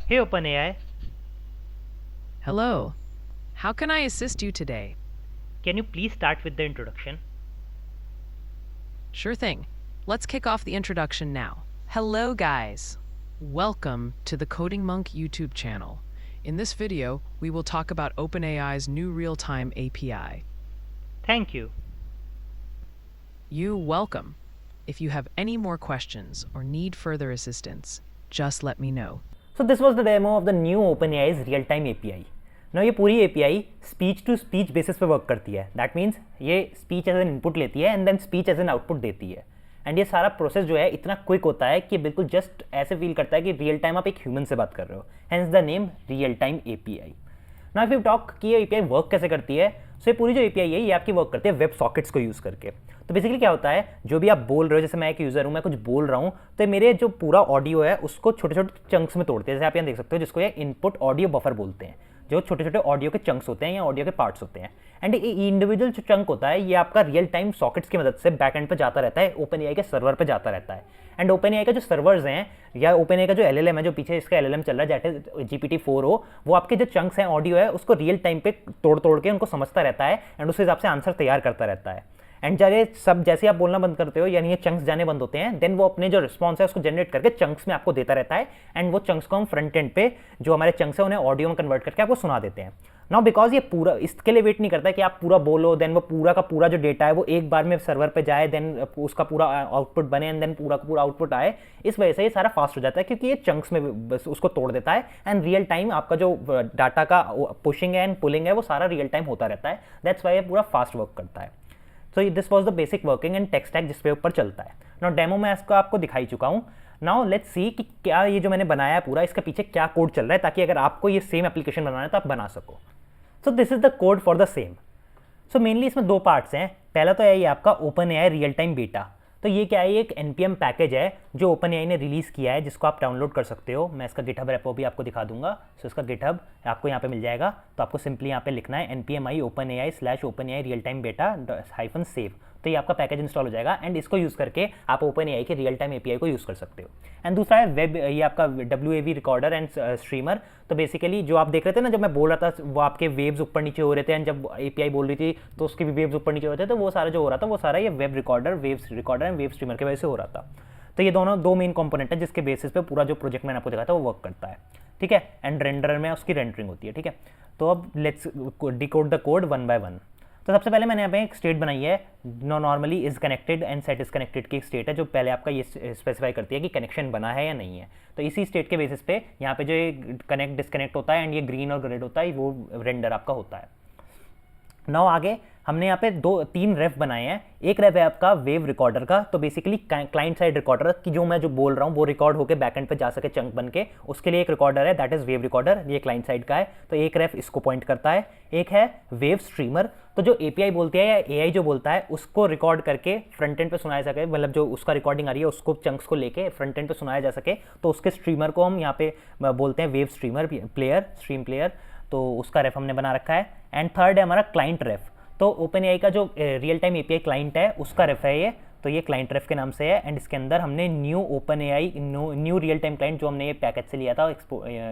Hey OpenAI, Hello. How can I assist you today? can you please start with the introduction? Sure thing. Let's kick off the introduction now. Hello, guys. Welcome to the Coding Monk YouTube channel. In this video, we will talk about OpenAI's new real-time API. Thank you. You're welcome. If you have any more questions or need further assistance, just let me know. So this was the demo of the new OpenAI's real-time API. Now ये पूरी API speech to speech basis पे work करती है. That means ये speech as an input लेती है and then speech as an output देती है. एंड ये सारा प्रोसेस जो है इतना क्विक होता है कि बिल्कुल जस्ट ऐसे फील करता है कि रियल टाइम आप एक ह्यूमन से बात कर रहे हो. Hence the name real time API. Now if you talk कि ये API वर्क कैसे करती है, सो ये पूरी जो API है ये आपकी वर्क करती है वेब सॉकेट्स को यूज़ करके. तो बेसिकली क्या होता है, जो भी आप बोल रहे हो, जैसे मैं एक यूज़र हूँ, मैं कुछ बोल रहा हूँ, तो मेरे जो पूरा ऑडियो है उसको छोटे छोटे चंक्स में तोड़ते हैं. जैसे आप यहाँ देख सकते हो, जिसको ये इनपुट ऑडियो बफर बोलते हैं, जो छोटे छोटे ऑडियो के चंक्स होते हैं या ऑडियो के पार्ट्स होते हैं. एंड ये इंडिविजुअल जो चंक होता है ये आपका रियल टाइम सॉकेट्स की मदद से बैक एंड पे जाता रहता है, OpenAI के सर्वर पे जाता रहता है. एंड OpenAI का जो सर्वर्स हैं या OpenAI का जो LLM है, जो पीछे इसका LLM चल रहा है, जैसे GPT-4o, वो आपके जो चंक्स हैं ऑडियो है उसको रियल टाइम पे तोड़ तोड़ के उनको समझता रहता है एंड उस हिसाब से आंसर तैयार करता रहता है. एंड जब ये सब जैसे आप बोलना बंद करते हो यानी ये चंक्स जाने बंद होते हैं, देन वो अपने जो रिस्पॉन्स है उसको जनरेट करके चंक्स में आपको देता रहता है. एंड वो चंक्स को हम फ्रंट एंड पे जो हमारे चंक्स है उन्हें ऑडियो में कन्वर्ट करके आपको सुना देते हैं. नाउ बिकॉज ये पूरा इसके लिए वेट नहीं करता है कि आप पूरा बोलो देन वो पूरा का पूरा जो डेटा है वो एक बार में सर्वर पे जाए, देन उसका पूरा आउटपुट बने एंड देन पूरा का पूरा आउटपुट आए. इस वजह से ये सारा फास्ट हो जाता है क्योंकि ये चंक्स में बस उसको तोड़ देता है एंड रियल टाइम आपका जो डाटा का पुशिंग है एंड पुलिंग है वो सारा रियल टाइम होता रहता है. दैट्स वाई ये पूरा फास्ट वर्क करता है. So this was the basic working and tech stack जिसपे ऊपर चलता है. नाउ डेमो में इसको आपको दिखाई चुका हूँ. नाउ लेट्स सी कि क्या ये जो मैंने बनाया है पूरा, इसके पीछे क्या कोड चल रहा है, ताकि अगर आपको ये सेम एप्लीकेशन बनाना है तो आप बना सको. सो this is the code for the same. So mainly इसमें दो पार्ट्स हैं. पहला तो है ये आपका OpenAI रियल टाइम बेटा. तो ये क्या है, एक NPM पैकेज है जो OpenAI ने रिलीज़ किया है, जिसको आप डाउनलोड कर सकते हो. मैं इसका गिटहब रेपो भी आपको दिखा दूंगा. सो इसका गिटहब आपको यहाँ पे मिल जाएगा. तो आपको सिंपली यहाँ पे लिखना है npmi OpenAI/OpenAI रियल टाइम बेटा -save. तो ये आपका पैकेज इंस्टॉल हो जाएगा एंड इसको यूज़ करके आप OpenAI के रियल टाइम API को यूज़ कर सकते हो. एंड दूसरा है वेब, ये आपका WAV रिकॉर्डर एंड स्ट्रीमर. तो बेसिकली जो आप देख रहे थे ना, जब मैं बोल रहा था वो आपके वेव्स ऊपर नीचे हो रहे थे एंड जब API बोल रही थी तो उसके भी वेव्स ऊपर नीचे हो रहे थे, तो वो सारा जो हो रहा था वो सारा ये web recorder, waves recorder and web streamer की वजह से हो रहा था. तो ये दोनों दो मेन कंपोनेंट है जिसके बेसिस पे पूरा जो प्रोजेक्ट मैंने आपको दिखाया था वो वर्क करता है. ठीक है. एंड रेंडर में उसकी रेंडरिंग होती है. ठीक है. तो अब let's decode the code one by one. तो सबसे पहले मैंने यहाँ पे एक स्टेट बनाई है. Normally is connected and set is connected की एक स्टेट है जो पहले आपका ये स्पेसिफाई करती है कि कनेक्शन बना है या नहीं है. तो इसी स्टेट के बेसिस पे यहाँ पे जो ये कनेक्ट डिस्कनेक्ट होता है एंड ये ग्रीन और रेड होता है, वो रेंडर आपका होता है. नाउ आगे हमने यहाँ पे तीन रेफ बनाए हैं. एक रेफ है आपका वेव रिकॉर्डर का. तो बेसिकली क्लाइंट साइड रिकॉर्डर की जो मैं जो बोल रहा हूँ वो रिकॉर्ड होकर बैकएंड पे जा सके चंक बन के, उसके लिए एक रिकॉर्डर है, दैट इज वेव रिकॉर्डर. ये क्लाइंट साइड का है. तो एक रेफ इसको पॉइंट करता है. एक है वेव स्ट्रीमर. तो जो API बोलती है या AI जो बोलता है उसको रिकॉर्ड करके फ्रंट एंड पे सुनाया जा सके, मतलब जो उसका रिकॉर्डिंग आ रही है उसको चंक्स को लेके फ्रंट एंड पे सुनाया जा सके, तो उसके स्ट्रीमर को हम यहाँ पे बोलते हैं wave streamer player, stream player. तो उसका रेफ हमने बना रखा है. एंड थर्ड है हमारा क्लाइंट रेफ. तो OpenAI का जो रियल टाइम API क्लाइंट है उसका रेफ है ये. तो ये क्लाइंट रेफ के नाम से है. एंड इसके अंदर हमने new OpenAI new real time client जो हमने ये पैकेज से लिया था,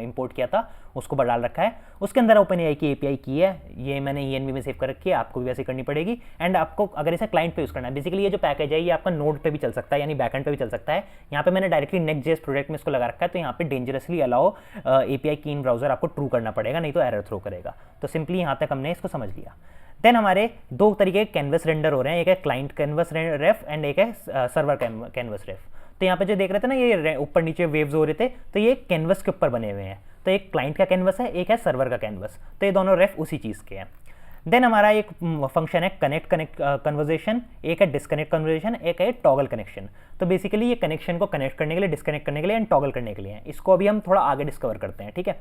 इंपोर्ट किया था, उसको डाल रखा है. उसके अंदर OpenAI की API की है. ये मैंने ENB में सेव कर रखी है, आपको भी वैसे करनी पड़ेगी. एंड आपको अगर इसे क्लाइंट पे यूज़ करना है, बेसिकली ये जो पैकेज है ये आपका नोड पे भी चल सकता है, यानी बैकएंड पे भी चल सकता है. यहाँ पे मैंने डायरेक्टली Next.js प्रोजेक्ट में इसको लगा रखा है. तो यहाँ पे डेंजरसली अलाउ API की इन ब्राउजर आपको ट्रू करना पड़ेगा, नहीं तो एरर थ्रो करेगा. तो सिंपली यहाँ तक हमने इसको समझ लिया. देन हमारे दो तरीके के कैनवस रेंडर हो रहे हैं. एक है क्लाइंट कैनवस रेफ एंड एक है सर्वर कैनवस रेफ. तो यहाँ पे जो देख रहे थे ना, ये ऊपर नीचे वेव्स हो रहे थे, तो ये कैनवस के ऊपर बने हुए हैं. तो एक क्लाइंट का कैनवस है, एक है सर्वर का कैनवस. तो ये दोनों रेफ उसी चीज़ के हैं. देन हमारा एक फंक्शन है कनेक्ट कन्वर्जेशन, एक है डिस्कनेक्ट कन्वर्जेशन, एक है टॉगल कनेक्शन. तो बेसिकली ये कनेक्शन को कनेक्ट करने के लिए, डिस्कनेक्ट करने के लिए एंड टॉगल करने के लिए है. इसको अभी हम थोड़ा आगे डिस्कवर करते हैं. ठीक है.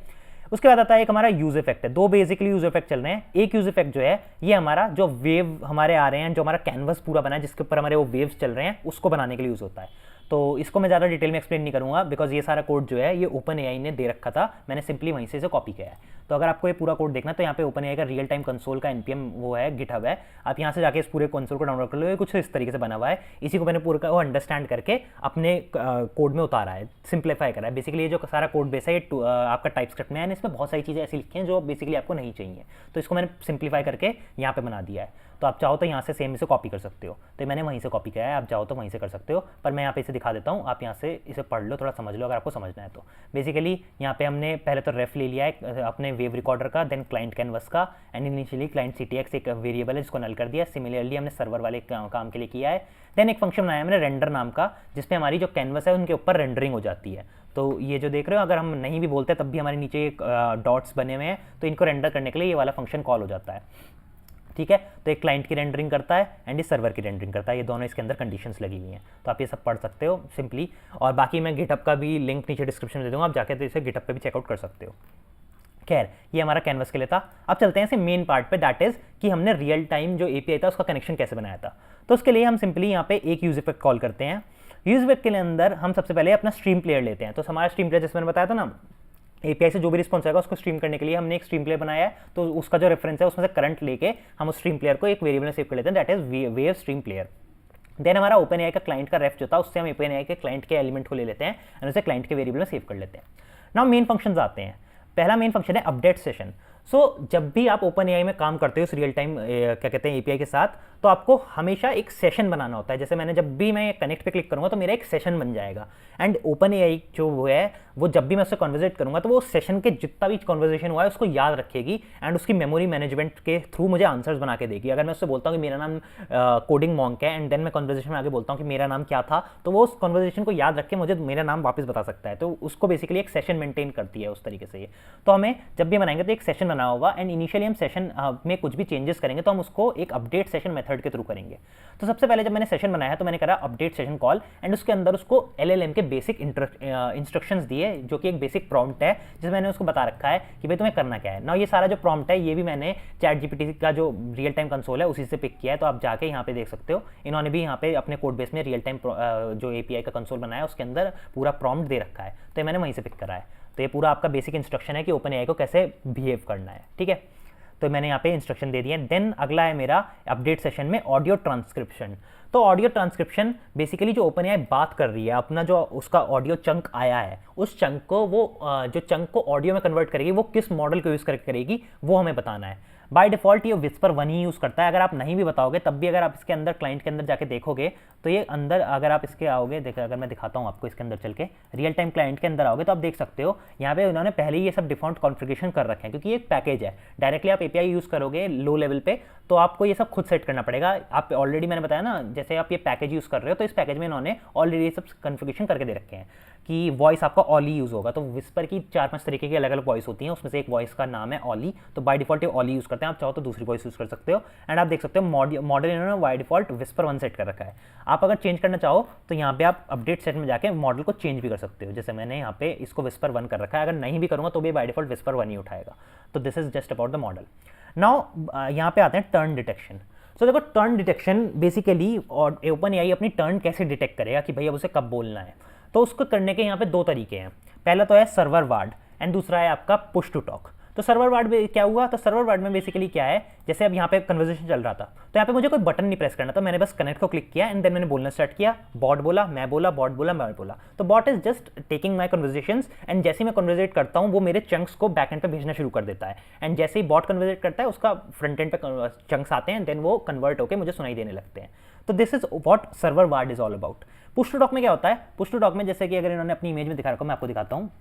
उसके बाद आता है एक हमारा यूज इफेक्ट है. दो बेसिकली यूज इफेक्ट चल रहे हैं. एक यूज इफेक्ट जो है ये हमारा जो वेव हमारे आ रहे हैं, जो हमारा कैनवस पूरा बना है जिसके ऊपर हमारे वो वेव्स चल रहे हैं, उसको बनाने के लिए यूज होता है. तो इसको मैं ज़्यादा डिटेल में एक्सप्लेन नहीं करूँगा बिकॉज ये सारा कोड जो है ये OpenAI ने दे रखा था, मैंने सिंपली वहीं से इसे कॉपी किया है. तो अगर आपको ये पूरा कोड देखना तो यहाँ पे ओपन एआई का रियल टाइम कंसोल का npm वो है, गिटहब है, आप यहाँ से जाके इस पूरे कंसोल को डाउनलोड कर लो। कुछ इस तरीके से बना हुआ है, इसी को मैंने पूरा वो अंडरस्टैंड करके अपने कोड में उतारा है, सिंप्लीफाई करा है। बेसिकली ये जो सारा कोड बेस है ये आपका टाइपस्क्रिप्ट में है, इसमें बहुत सारी चीज़ें ऐसी लिखी हैं जो बेसिकली आपको नहीं चाहिए, तो इसको मैंने सिंप्लीफाई करके यहाँ पे बना दिया है। तो आप चाहो तो यहाँ से सेम इसे कॉपी कर सकते हो, तो मैंने वहीं से कॉपी किया है, आप चाहो तो वहीं से कर सकते हो, पर मैं यहाँ पे इसे दिखा देता हूँ, आप यहाँ से इसे पढ़ लो, थोड़ा समझ लो अगर आपको समझना है तो। बेसिकली यहाँ पे हमने पहले तो रेफ ले लिया है अपने वेव रिकॉर्डर का, देन क्लाइंट कैनवस का, एंड इनिशियली क्लाइंट CTX एक वेरिएबल है जिसको नल कर दिया। सिमिलरली हमने सर्वर वाले काम के लिए किया है। देन एक फंक्शन बनाया मैंने रेंडर नाम का, जिसपे हमारी जो कैनवस है उनके ऊपर रेंडरिंग हो जाती है। तो ये जो देख रहे हो, अगर हम नहीं भी बोलते तब भी हमारे नीचे एक डॉट्स बने हुए हैं, तो इनको रेंडर करने के लिए ये वाला फंक्शन कॉल हो जाता है, ठीक है। तो एक क्लाइंट की रेंडरिंग करता है एंड ये सर्वर की रेंडरिंग करता है, ये दोनों इसके अंदर कंडीशंस लगी हुई हैं, तो आप ये सब पढ़ सकते हो सिंपली। और बाकी मैं गिटहब का भी लिंक नीचे डिस्क्रिप्शन में दे दूँगा, आप जाके तो इसे गिटहब पे भी चेकआउट कर सकते हो। खैर, ये हमारा कैनवस के लिए था। अब चलते हैं इसे मेन पार्ट पे, दैट इज कि हमने रियल टाइम जो API था उसका कनेक्शन कैसे बनाया था। तो उसके लिए हम सिंपली यहाँ पे एक यूज इफेक्ट कॉल करते हैं। यूज इफेक्ट के अंदर हम सबसे पहले अपना स्ट्रीम प्लेयर लेते हैं। तो हमारा स्ट्रीम प्लेयर जैसे मैंने बताया था ना, API से जो भी रिस्पॉन्स आएगा उसको स्ट्रीम करने के लिए हमने एक स्ट्रीम प्लेयर बनाया है, तो उसका जो रेफरेंस है उसमें से करंट लेके हम उस स्ट्रीम प्लेयर को एक वेरिएबल में सेव कर लेते हैं, that is wave stream player. Then हमारा OpenAI का क्लाइंट का रेफ जो था, उससे हम OpenAI के क्लाइंट के एलिमेंट को ले लेते हैं और उसे क्लाइंट के वेरिएबल में सेव कर लेते हैं। नाउ मेन फंक्शंस आते हैं। पहला मेन फंक्शन है अपडेट सेशन। सो जब भी आप OpenAI में काम करते हो उस रियल टाइम क्या कहते हैं API के साथ, तो आपको हमेशा एक सेशन बनाना होता है। जैसे मैंने जब भी मैं कनेक्ट पे क्लिक करूंगा तो मेरा एक सेशन बन जाएगा, एंड OpenAI जो वो है वो जब भी मैं उससे कन्वर्सेट करूंगा तो वो सेशन के जितना भी कन्वर्सेशन हुआ है उसको याद रखेगी एंड उसकी मेमोरी मैनेजमेंट के थ्रू मुझे आंसर्स बना के देगी। अगर मैं उससे बोलता हूँ कि मेरा नाम कोडिंग मॉन्क है एंड देन मैं कन्वर्सेशन में आगे बोलता हूँ कि मेरा नाम क्या था, तो वो उस कन्वर्सेशन को याद रख के मुझे मेरा नाम वापस बता सकता है। तो उसको बेसिकली एक सेशन मेंटेन करती है उस तरीके से ये। तो हमें जब भी बनाएंगे तो एक सेशन बना होगा, एंड इनिशियली हम सेशन में कुछ भी चेंजेस करेंगे तो हम उसको एक अपडेट सेशन मेथड के थ्रू करेंगे। तो सबसे पहले जब मैंने सेशन बनाया तो मैंने करा अपडेट सेशन कॉल, एंड उसके अंदर उसको LLM के बेसिक इंस्ट्रक्शंस दिए, जो कि एक बेसिक प्रॉम्प्ट है जिसमें मैंने उसको बता रखा है कि भाई तुम्हें करना क्या है। ना ये सारा जो प्रॉम्प्ट है ये भी मैंने ChatGPT का जो रियल टाइम कंसोल है उसी से पिक किया है, तो आप जाके यहाँ पे देख सकते हो। इन्होंने भी यहाँ पे अपने कोड बेस में रियल टाइम जो API का कंसोल बनाया है उसके अंदर पूरा प्रॉम्प्ट दे रखा है, तो ये मैंने वहीं से पिक करा है। तो ये पूरा आपका बेसिक इंस्ट्रक्शन है कि OpenAI को कैसे बिहेव करना है, ठीक है। तो मैंने यहाँ पे इंस्ट्रक्शन दे दिए। देन अगला है मेरा अपडेट सेशन में ऑडियो ट्रांसक्रिप्शन। तो ऑडियो ट्रांसक्रिप्शन बेसिकली जो OpenAI बात कर रही है, अपना जो उसका ऑडियो चंक आया है उस चंक को वो जो चंक को ऑडियो में कन्वर्ट करेगी वो किस मॉडल को यूज़ करके करेगी वो हमें बताना है। बाय डिफॉल्ट ये Whisper 1 ही यूज़ करता है। अगर आप नहीं भी बताओगे तब भी अगर आप इसके अंदर क्लाइंट के अंदर जाके देखोगे तो ये अंदर अगर आप इसके आओगे, देखो अगर मैं दिखाता हूँ आपको इसके अंदर चल के रियल टाइम क्लाइंट के अंदर आओगे तो आप देख सकते हो यहाँ पे उन्होंने पहले ही ये सब डिफॉल्ट कॉन्फ़िगरेशन कर रखे हैं, क्योंकि ये एक पैकेज है। डायरेक्टली आप API यूज़ करोगे लो लेवल पे तो आपको ये सब खुद सेट करना पड़ेगा। आप ऑलरेडी मैंने बताया ना, जैसे आप ये पैकेज यूज़ कर रहे हो तो इस पैकेज में इन्होंने ऑलरेडी ये सब कॉन्फ़िगरेशन करके दे रखे हैं कि वॉइस आपका ऑली यूज़ होगा। तो Whisper की 4-5 तरीके की अलग अलग वॉइस होती हैं, उसमें से एक वॉइस का नाम है ऑली, तो बाय डिफॉल्ट ये ऑली यूज़ करते हैं। आप चाहो तो दूसरी वॉइस यूज़ कर सकते हो। एंड आप देख सकते हो मॉडल इन्होंने बाय डिफॉल्ट Whisper 1 सेट कर रखा है। आप अगर चेंज करना चाहो तो यहाँ पे आप अपडेट सेट में जाके मॉडल को चेंज भी कर सकते हो, जैसे मैंने यहाँ पे इसको Whisper 1 कर रखा है। अगर नहीं भी करूँगा तो भी बाय डिफॉल्ट Whisper 1 ही उठाएगा। तो this is just about the model. Now यहाँ पे आते हैं टर्न डिटेक्शन। सो देखो टर्न डिटेक्शन बेसिकली और OpenAI अपनी टर्न कैसे डिटेक्ट करेगा कि भाई अब उसे कब बोलना है। तो उसको करने के यहाँ पे 2 तरीके हैं। पहला तो है सर्वर वार्ड एंड दूसरा है आपका पुश टू टॉक। तो सर्वर वार्ड में क्या हुआ, तो सर्वर वार्ड में बेसिकली क्या है, जैसे अब यहाँ पे कन्वर्सेशन चल रहा था तो यहाँ पे मुझे कोई बटन नहीं प्रेस करना था, मैंने बस कनेक्ट को क्लिक किया एंड देन मैंने बोलना स्टार्ट किया। बॉट बोला, मैं बोला, बॉट बोला, मैं बोला। तो bot is just taking my conversations and जैसे ही मैं कन्वर्सेट करता हूँ वो मेरे चंक्स को बैक एंड पे भेजना शुरू कर देता है। एंड जैसे ही बॉट कन्वर्सेट करता है उसका फ्रंट एंड पे चंक्स आते हैं, देन वो कन्वर्ट होकर मुझे सुनाई देने लगते हैं। तो this is what server VAD is all about. Push to talk में क्या होता है, पुश टू टॉक में जैसे कि अगर इन्होंने अपनी इमेज में दिखा रखा, मैं आपको दिखाता हूँ।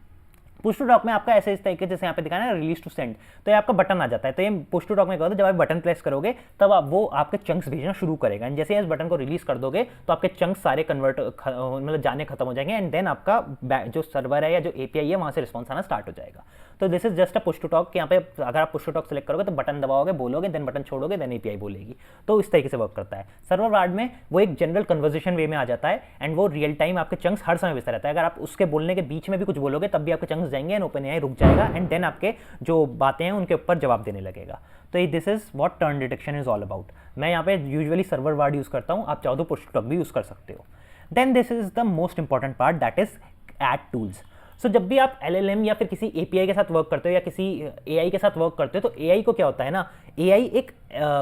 पुश टू टॉक में आपका ऐसे इस तरीके जैसे यहाँ पे दिखाना है रिलीज टू सेंड, तो ये आपका बटन आ जाता है। तो ये पुश टू टॉक में क्या होता है, जब आप बटन प्रेस करोगे तब आप वो आपके चंक्स भेजना शुरू करेगा एंड जैसे इस बटन को रिलीज कर दोगे तो आपके चंक्स सारे कन्वर्ट मतलब जाने खत्म हो जाएंगे एंड देन आपका जो सर्वर है या जो API है वहाँ से रिस्पॉन्स आना स्टार्ट हो जाएगा। तो this is just a push to talk. यहाँ पे अगर आप पुश टू टॉक सेलेक्ट करोगे तो बटन दबाओगे, बोलोगे, देन बटन छोड़ोगे, देन API बोलेगी। तो इस तरीके से वर्क करता है। सर्वर वार्ड में वो एक जनरल कन्वर्सेशन वे में आ जाता है एंड वो रियल टाइम आपके चंक्स हर समय भेजता रहता है। अगर आप उसके बोलने के बीच में भी कुछ बोलोगे तब भी आपके चंक्स जाएंगे एंड OpenAI रुक जाएगा एंड देन आपके जो बातें हैं उनके ऊपर जवाब देने लगेगा। तो ये this is what turn detection is all about. मैं यहाँ पे यूजुअली सर्वर वार्ड यूज करता हूँ, आप चाहो तो पुश टू टॉक भी यूज कर सकते हो। Then this is the most important part, that is add tools. So जब भी आप LLM या फिर किसी API के साथ वर्क करते हो या किसी AI के साथ वर्क करते हो तो AI को क्या होता है ना, AI एक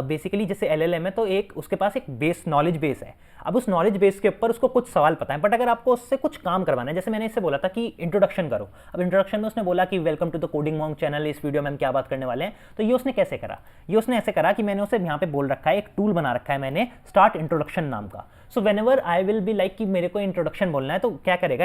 बेसिकली जैसे LLM है तो एक उसके पास एक बेस नॉलेज बेस है। अब उस नॉलेज बेस के ऊपर उसको कुछ सवाल पता है, बट अगर आपको उससे कुछ काम करवाना है, जैसे मैंने इससे बोला था कि इंट्रोडक्शन करो, अब इंट्रोडक्शन में उसने बोला कि welcome to the coding monk channel, इस वीडियो में हम क्या बात करने वाले हैं, तो ये उसने कैसे करा, ये उसने ऐसे करा कि मैंने उसे यहाँ पे बोल रखा है, एक टूल बना रखा है मैंने स्टार्ट इंट्रोडक्शन नाम का। So whenever I will be like कि मेरे को इंट्रोडक्शन बोलना है तो क्या करेगा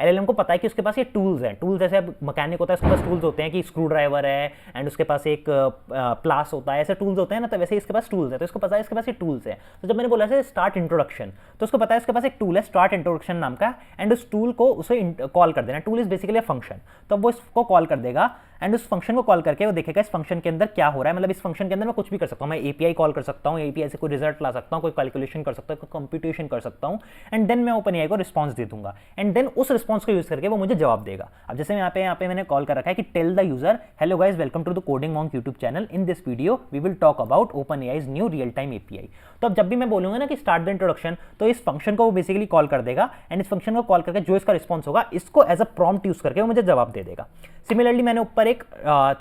LLM को पता है कि उसके पास ये टूल्स हैं, टूल्स जैसे अब मैकेनिक होता है उसके पास टूल्स होते हैं कि स्क्रू ड्राइवर है एंड उसके पास एक प्लास होता है, ऐसे टूल्स होते हैं ना, तो वैसे इसके पास टूल्स है, तो इसको पता है इसके पास ये टूल्स है। तो जब मैंने बोला से स्टार्ट इंट्रोडक्शन, तो उसको पता है इसके पास एक टूल है स्टार्ट इंट्रोडक्शन नाम का, एंड उस टूल को उसे कॉल कर देना। Tool is basically a function, तो वो इसको कॉल कर देगा एंड उस फंक्शन को कॉल करके वो देखेगा इस फंक्शन के अंदर क्या हो रहा है, मतलब इस फंक्शन के अंदर मैं कुछ भी कर सकता हूँ, मैं API कॉल कर सकता हूँ, API से कोई रिजल्ट ला सकता हूँ, कोई कैलकुलेशन कर सकता हूँ, कोई कंप्यूटेशन कर सकता हूँ, एंड देन मैं OpenAI को रिस्पॉन्स दे दूंगा, एंड देन उस रिस्पॉन्स को यूज करके वो मुझे जवाब देगा। अब जैसे यहाँ पे मैंने कॉल कर रखा है कि tell the user hello guys welcome to the coding monk YouTube channel, in this video we will talk about OpenAI's new real time API। तो अब जब भी मैं बोलूंगा ना कि स्टार्ट द इंट्रोडक्शन, तो इस फंक्शन को वो बेसिकली कॉल कर देगा एंड इस फंक्शन को कॉल करके जो इसका रिस्पॉन्स होगा इसको एज अ प्रॉम्प्ट यूज करके वो मुझे जवाब दे देगा। सिमिलरली मैंने ऊपर एक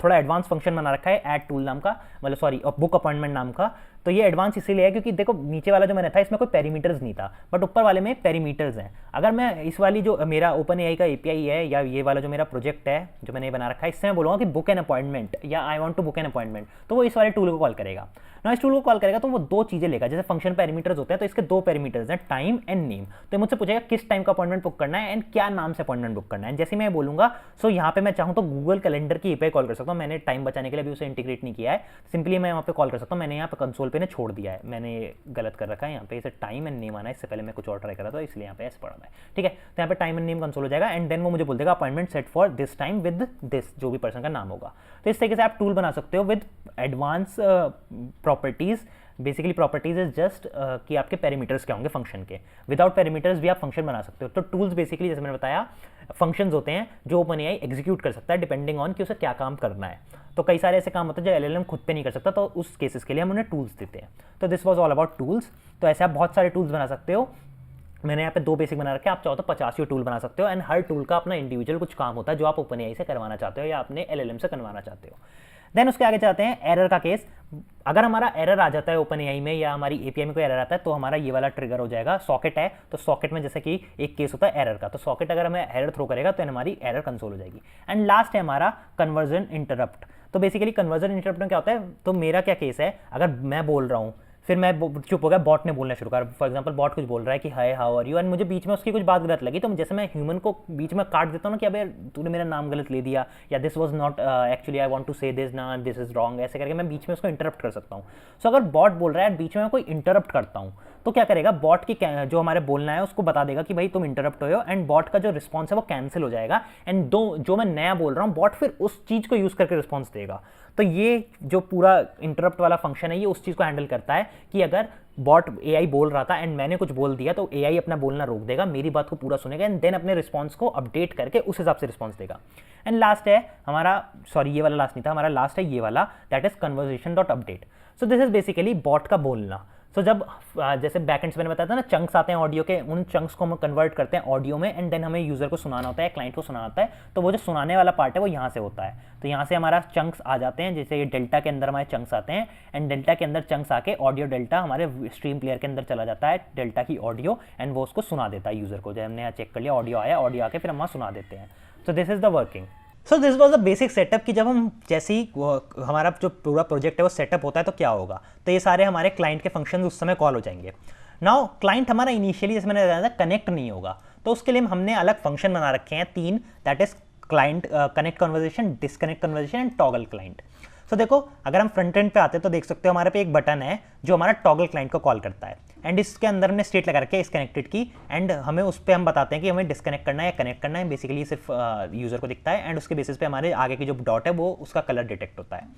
थोड़ा एडवांस फंक्शन बना रखा है ऐड टूल नाम का, मतलब सॉरी बुक अपॉइंटमेंट नाम का। तो ये एडवांस इसीलिए है क्योंकि देखो नीचे वाला जो मैंने था इसमें कोई पेरीमीटर्स नहीं था, बट ऊपर वाले में पेरीमीटर्स हैं। अगर मैं इस वाली जो मेरा OpenAI का API है या ये वाला जो मेरा प्रोजेक्ट है जो मैंने बना रखा है, इससे मैं बोलूँगा कि बुक एन अपॉइंटमेंट या I want to book an appointment, तो वो इस वाले टूल को कॉल करेगा ना। इस टूल को कॉल करेगा तो वो दो चीज़ें लेगा, जैसे फंक्शन पैरामीटर्स होते हैं तो इसके दो पैरामीटर्स हैं, टाइम एंड नेम। तो मुझसे पूछेगा किस टाइम का अपॉइंटमेंट बुक करना है एंड क्या नाम से अपॉइंटमेंट बुक करना है। जैसे मैं बोलूँगा सो यहाँ पे मैं चाहूँ तो गूगल कैलेंडर की API कॉल कर सकता हूँ, मैंने टाइम बचाने के लिए अभी उसे इंटीग्रेट नहीं किया है, सिंपली मैं यहाँ पे कॉल कर सकता हूँ। मैंने यहाँ पे कंसोल पे ने छोड़ दिया है, मैंने गलत कर रखा है, यहाँ पे इसे टाइम एंड नेम आना है, इससे पहले मैं कुछ और ट्राई करा था इसलिए यहाँ पे ऐसे पड़ा है, ठीक है। तो यहाँ पे टाइम एंड नेम कंसोल हो जाएगा एंड देन वो मुझे बोल देगा appointment set for this time with this, जो भी पर्सन का नाम होगा। तो इस तरीके से आप टूल बना सकते हो with advance properties. Basically properties is just कि आपके पैरामीटर्स क्या होंगे फंक्शन के, विदाउट पैरामीटर्स भी आप फंक्शन बना सकते हो। तो टूल्स बेसिकली जैसे मैंने बताया फंक्शंस होते हैं जो OpenAI एग्जीक्यूट कर सकता है डिपेंडिंग ऑन कि उसे क्या काम करना है। तो कई सारे ऐसे काम होते हैं जो LLM खुद पे नहीं कर सकता, तो उस केसेस के लिए हम उन्हें टूल्स देते हैं। तो this was all about tools. तो ऐसे आप बहुत सारे टूल्स बना सकते हो, मैंने यहाँ पे 2 बेसिक बना रखे हैं, आप चाहो तो 50 टूल बना सकते हो एंड हर टूल का अपना इंडिविजुअल कुछ काम होता है जो आप OpenAI से करवाना चाहते हो या अपने LLM से करवाना चाहते हो। देन उसके आगे जाते हैं एरर का केस। अगर हमारा एरर आ जाता है OpenAI में या हमारी API में कोई एरर आता है तो हमारा ये वाला ट्रिगर हो जाएगा। सॉकेट है तो सॉकेट में जैसे कि एक केस होता है एरर का, तो सॉकेट अगर हमें एरर थ्रो करेगा तो हमारी एरर कंसोल हो जाएगी। एंड लास्ट है हमारा कन्वर्जन इंटरप्ट। तो बेसिकली कन्वर्जन इंटरप्ट में क्या होता है, तो मेरा क्या केस है, अगर मैं बोल रहा हूँ फिर मैं चुप हो गया, बॉट ने बोलना शुरू कर, फॉर एग्जांपल बॉट कुछ बोल रहा है कि hi how are you, and मुझे बीच में उसकी कुछ बात गलत लगी, तो जैसे मैं ह्यूमन को बीच में काट देता हूँ ना कि अबे तूने मेरा नाम गलत ले दिया या this was not actually I want to say this ना दिस इज रॉन्ग, ऐसे करके मैं बीच में उसको इंटरप्ट कर सकता हूँ। सो अगर बॉट बोल रहा है बीच में मैं कोई इंटरप्ट करता हूँ तो क्या करेगा, बॉट की जो हमारे बोलना है उसको बता देगा कि भाई तुम इंटरप्ट हो, एंड बॉट का जो रिस्पॉन्स है वो कैंसिल हो जाएगा एंड जो मैं नया बोल रहा हूँ बॉट फिर उस चीज़ को यूज़ करके रिस्पॉन्स देगा। तो ये जो पूरा इंटरप्ट वाला फंक्शन है ये उस चीज़ को हैंडल करता है कि अगर बॉट AI बोल रहा था एंड मैंने कुछ बोल दिया तो AI अपना बोलना रोक देगा, मेरी बात को पूरा सुनेगा एंड देन अपने रिस्पॉन्स को अपडेट करके उस हिसाब से रिस्पॉन्स देगा। एंड लास्ट है हमारा, सॉरी ये वाला लास्ट नहीं था, हमारा लास्ट है ये वाला, that is conversation dot update. So this is basically bot का बोलना। सो जब जैसे बैकएंड्स मैंने बताया था ना, चंक्स आते हैं ऑडियो के, उन चंक्स को हम कन्वर्ट करते हैं ऑडियो में एंड देन हमें यूजर को सुनाना होता है, क्लाइंट को सुनाना होता है। तो वो जो सुनाने वाला पार्ट है वो यहाँ से होता है, तो यहाँ से हमारा चंक्स आ जाते हैं, जैसे ये डेल्टा के अंदर हमारे चंक्स आते हैं एंड डेल्टा के अंदर चंक्स आके ऑडियो डेल्टा हमारे स्ट्रीम प्लेयर के अंदर चला जाता है, डेल्टा की ऑडियो, एंड वो उसको सुना देता है यूजर को। जब हमने यहाँ चेक कर लिया ऑडियो आया, ऑडियो आके फिर हम वहाँ सुना देते हैं। सो this is the working. So this was the basic setup कि जब हम जैसे ही हमारा जो पूरा प्रोजेक्ट है वो सेटअप होता है तो क्या होगा, तो ये सारे हमारे क्लाइंट के फंक्शन उस समय कॉल हो जाएंगे। नाउ क्लाइंट हमारा इनिशियली जैसे मैंने बताया था कनेक्ट नहीं होगा, तो उसके लिए हमने अलग फंक्शन बना रखे हैं 3, that is client connect conversation, disconnect conversation and toggle client. So देखो अगर हम फ्रंट एंड पे आते हैं तो देख सकते हो हमारे पे एक बटन है जो हमारा टॉगल क्लाइंट को कॉल करता है एंड इसके अंदर हमने स्टेट लगा रखी है डिस्कनेक्टेड की, एंड हमें उस पर हम बताते हैं कि हमें डिस्कनेक्ट करना है या कनेक्ट करना है। बेसिकली सिर्फ यूजर को दिखता है एंड उसके बेसिस पे हमारे आगे की जो डॉट है वो उसका कलर डिटेक्ट होता है।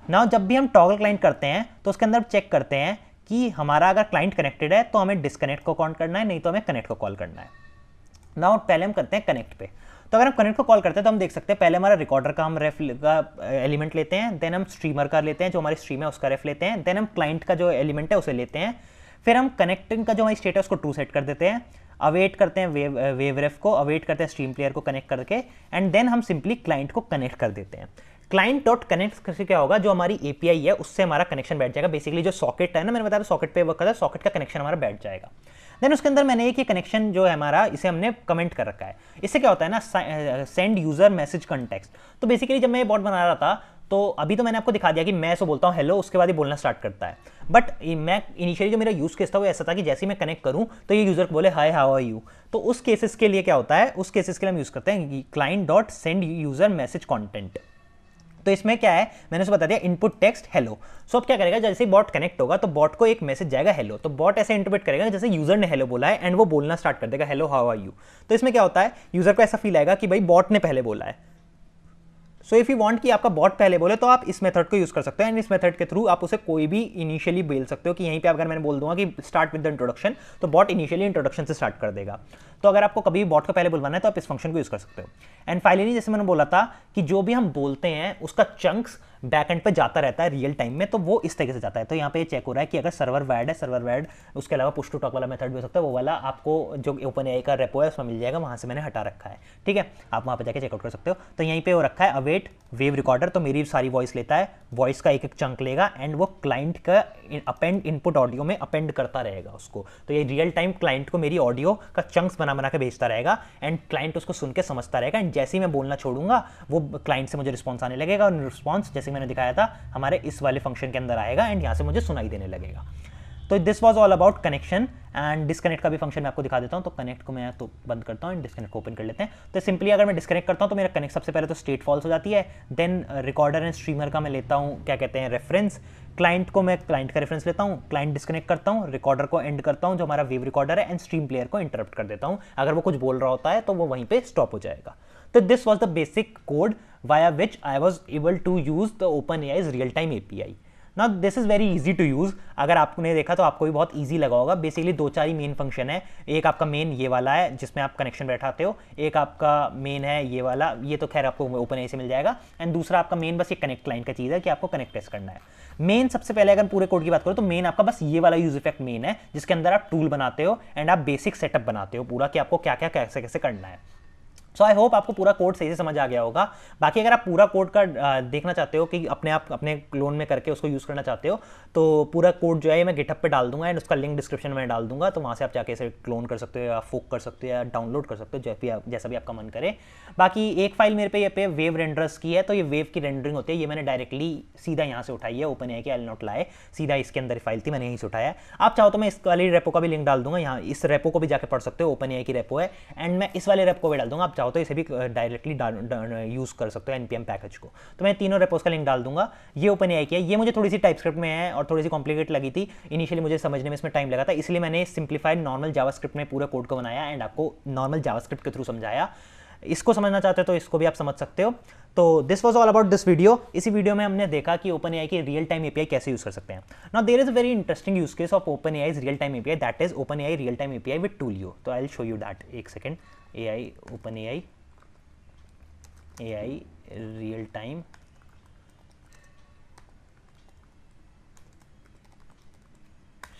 नाउ जब भी हम टॉगल क्लाइंट करते हैं तो उसके अंदर चेक करते हैं कि हमारा अगर क्लाइंट कनेक्टेड है तो हमें डिस्कनेक्ट को कॉल करना है, नहीं तो हमें कनेक्ट को कॉल करना है। नाउ पहले हम करते हैं कनेक्ट पे। तो अगर हम कनेक्ट को कॉल करते हैं तो हम देख सकते हैं पहले हमारा रिकॉर्डर का हम रेफ का एलिमेंट लेते हैं, देन हम स्ट्रीमर का लेते हैं, जो हमारी स्ट्रीम है उसका रेफ लेते हैं, देन हम क्लाइंट का जो एलिमेंट है उसे लेते हैं, फिर हम कनेक्टिंग का जो हमारी स्टेट है उसको ट्रू सेट कर देते हैं। अवेट करते हैं वेव रेफ को, अवेट करते हैं स्ट्रीम प्लेयर को कनेक्ट करके, एंड देन हम सिंपली क्लाइंट को कनेक्ट कर देते हैं। क्लाइंट डॉट कनेक्ट से क्या होगा, जो हमारी एपीआई है उससे हमारा कनेक्शन बैठ जाएगा। बेसिकली जो सॉकेट है ना, मैंने बताया सॉकेट पे वर्क करता है, सॉकेट का कनेक्शन हमारा बैठ जाएगा। देन उसके अंदर मैंने एक ये कनेक्शन जो है हमारा, इसे हमने कमेंट कर रखा है। इससे क्या होता है ना, सेंड यूजर मैसेज कंटेक्स्ट। तो बेसिकली जब मैं ये बॉट बना रहा था तो अभी तो मैंने आपको दिखा दिया कि मैं ऐसा बोलता हूँ हेलो, उसके बाद ही बोलना स्टार्ट करता है। बट मैं इनिशियली जो मेरा यूज केस था वो ऐसा था कि जैसे ही मैं कनेक्ट करूँ तो ये यूजर को बोले हाय हाउ आर यू। तो उस केसेस के लिए क्या होता है, उस केसेस के लिए हम यूज करते हैं client dot send user message content. तो इसमें क्या है, मैंने उसे बता दिया इनपुट टेक्स्ट हेलो। सो अब क्या करेगा, जैसे ही बॉट कनेक्ट होगा तो बॉट को एक मैसेज जाएगा हेलो। तो बॉट ऐसे इंटरप्रेट करेगा जैसे यूजर ने हेलो बोला है एंड वो बोलना स्टार्ट कर देगा हेलो हाउ आर यू। तो इसमें क्या होता है, यूजर को ऐसा फील आएगा कि भाई बॉट ने पहले बोला है। सो इफ यू वांट कि आपका बॉट पहले बोले तो आप इस मेथड को यूज कर सकते हो, एंड इस मेथड के थ्रू आप उसे कोई भी इनिशियली बोल सकते हो कि यहीं पे अगर मैंने बोल दूंगा कि स्टार्ट विद द इंट्रोडक्शन, तो बॉट इनिशियली इंट्रोडक्शन से स्टार्ट कर देगा। तो अगर आपको कभी बॉट को पहले बुलवाना है तो आप इस फंक्शन को यूज कर सकते हो। एंड फाइनली जैसे मैंने बोला था कि जो भी हम बोलते हैं उसका चंक्स बैकएंड पे जाता रहता है रियल टाइम में, तो वो इस तरीके से जाता है। तो यहाँ पे ये चेक हो रहा है कि अगर सर्वर वैड है, सर्वर वैड, उसके अलावा पुश टू टॉक वाला मेथड भी हो सकता है, वो वाला आपको जो ओपन एआई का रेपो है उसमें मिल जाएगा, वहाँ से मैंने हटा रखा है। ठीक है, आप वहाँ पे जाके चेकआउट कर सकते हो। तो यहीं पे वो रखा है अवेट वेव रिकॉर्डर, तो मेरी सारी वॉइस लेता है, वॉइस का एक एक चंक लेगा एंड वो क्लाइंट का अपेंड इनपुट ऑडियो में अपेंड करता रहेगा उसको। तो ये रियल टाइम क्लाइंट को मेरी ऑडियो का चंक्स बना बना के भेजता रहेगा एंड क्लाइंट उसको सुन के समझता रहेगा, एंड जैसे ही मैं बोलना छोड़ूंगा वो क्लाइंट से मुझे रिस्पॉन्स आने लगेगा, और रिस्पॉन्स जैसे मैंने दिखाया था हमारे इस वाले फंक्शन के अंदर आएगा एंड यहाँ से मुझे सुनाई देने लगेगा। तो this was all about connection. And disconnect का भी फंक्शन मैं आपको दिखा देता हूँ। तो कनेक्ट को मैं तो बंद करता हूँ एंड डिस्कनेक्ट को ओपन कर लेते हैं। तो सिंपली अगर मैं डिस्कनेक्ट करता हूँ तो मेरा कनेक्ट सबसे पहले तो स्टेट फॉल्स हो जाती है। देन रिकॉर्डर एंड स्ट्रीमर का मैं लेता हूँ क्या कहते हैं रेफरेंस, क्लाइंट को मैं क्लाइंट का रेफरेंस लेता हूँ, क्लाइंट डिस्कनेक्ट करता हूँ, रिकॉर्डर को एंड करता हूँ जो हमारा वेव रिकॉर्डर है, एंड स्ट्रीम प्लेयर को इंटरप्ट कर देता हूँ। अगर वो कुछ बोल रहा होता है तो वो वहीं पे स्टॉप हो जाएगा। तो this was the basic code via which I was able to use the OpenAI's real-time API. Now this is very easy to use. अगर आपने देखा तो आपको भी बहुत easy लगा होगा। बेसिकली दो चार ही मेन फंक्शन है। एक आपका मेन ये वाला है जिसमें आप कनेक्शन बैठाते हो, एक आपका मेन है ये वाला, ये तो खैर आपको OpenAI से मिल जाएगा, एंड दूसरा आपका मेन बस ये कनेक्ट क्लाइंट का चीज़ है कि आपको कनेक्ट टेस्ट करना है। मेन सबसे पहले अगर पूरे कोड की बात करो तो मेन आपका बस ये वाला यूज इफेक्ट मेन है, जिसके अंदर आप टूल बनाते हो एंड आप बेसिक सेटअप बनाते हो पूरा कि आपको क्या क्या कैसे कैसे करना है। सो आई होप आपको पूरा कोड सही से समझ आ गया होगा। बाकी अगर आप पूरा कोड का देखना चाहते हो कि अपने आप अपने क्लोन में करके उसको यूज़ करना चाहते हो तो पूरा कोड जो है मैं गिटहब पे डाल दूंगा एंड उसका लिंक डिस्क्रिप्शन में डाल दूंगा। तो वहाँ से आप जाके इसे क्लोन कर सकते हो या फोक कर सकते हो या डाउनलोड कर सकते हो जैसा भी आपका मन करे। बाकी एक फाइल मेरे पे ये पे वेव रेंडर्स की है, तो ये वेव की रेंडरिंग होती है, ये मैंने डायरेक्टली सीधा यहाँ से उठाई है, OpenAI के आई नॉट लाए, सीधा इसके अंदर फाइल थी मैंने यहीं से उठाया है। आप चाहो तो मैं इस वाली रेपो का भी लिंक डाल दूंगा, यहाँ इस रेपो को भी जाके पढ़ सकते हो, OpenAI की रेपो है, एंड मैं इस वाले रेपो को भी डाल दूंगा। आप चाहो तो इसे भी डायरेक्टली यूज़ कर सकते हो NPM पैकेज को। तो मैं तीनों रेपोस का लिंक डाल दूंगा। ये OpenAI की है, ये मुझे थोड़ी सी टाइपस्क्रिप्ट में है और थोड़ी सी कॉम्प्लिकेट लगी थी इनिशियली, मुझे समझने में इसमें टाइम लगा था, इसलिए मैंने सिंप्लीफाइड नॉर्मल जावास्क्रिप्ट में पूरे कोड को बनाया एंड आपको नॉर्मल जावास्क्रिप्ट के थ्रू समझाया। इसको समझना चाहते हो तो इसको भी आप समझ सकते हो। तो this was all about this video. इसी वीडियो में हमने देखा कि OpenAI की रियल टाइम API कैसे यूज कर सकते हैं। Now there is a very interesting use case of OpenAI's real time API, that is OpenAI real time API with Tulio। तो I will show you that. एक second, OpenAI real time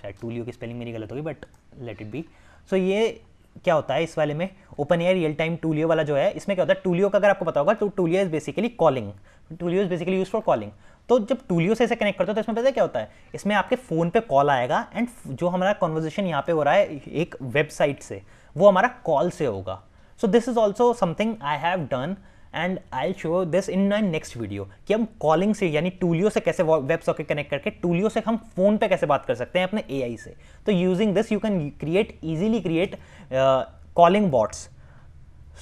शायद Tulio की spelling मेरी गलत होगी but let it be. सो ये क्या होता है इस वाले में OpenAI रियल टाइम Tulio वाला जो है, इसमें क्या होता है Tulio का अगर आपको पता होगा तो Tulio is basically calling, Tulio is basically use for calling. तो जब Tulio से इसे कनेक्ट करते हो तो इसमें पता है क्या होता है, इसमें आपके फ़ोन पे कॉल आएगा एंड जो हमारा कॉन्वर्जेशन यहाँ पे हो रहा है एक वेबसाइट से, वो हमारा कॉल से होगा। सो this is also something I have done and I will show this in my next video कि हम कॉलिंग से यानी Tulio से कैसे वेब सॉकेट कनेक्ट करके Tulio से हम फोन पे कैसे बात कर सकते हैं अपने AI से। तो using this you can easily create calling bots.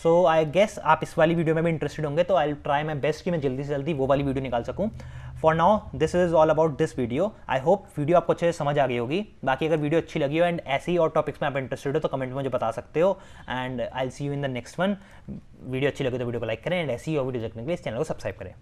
So I guess आप इस वाली वीडियो में भी इंटरेस्टेड होंगे, तो I will try my best कि मैं जल्दी से जल्दी वो वाली वीडियो निकाल सकूँ। For now this is all about this video. I hope video आपको अच्छे से समझ आ गई होगी। बाकी अगर वीडियो अच्छी लगी हो एंड ऐसी और टॉपिक्स में आप इंटरेस्टेड हो तो कमेंट में मुझे बता सकते हो and I will see you in the next one. Video अच्छी लगी तो वीडियो को लाइक करें एंड ऐसी और वीडियो देखने के लिए इस चैनल को सब्सक्राइब करें।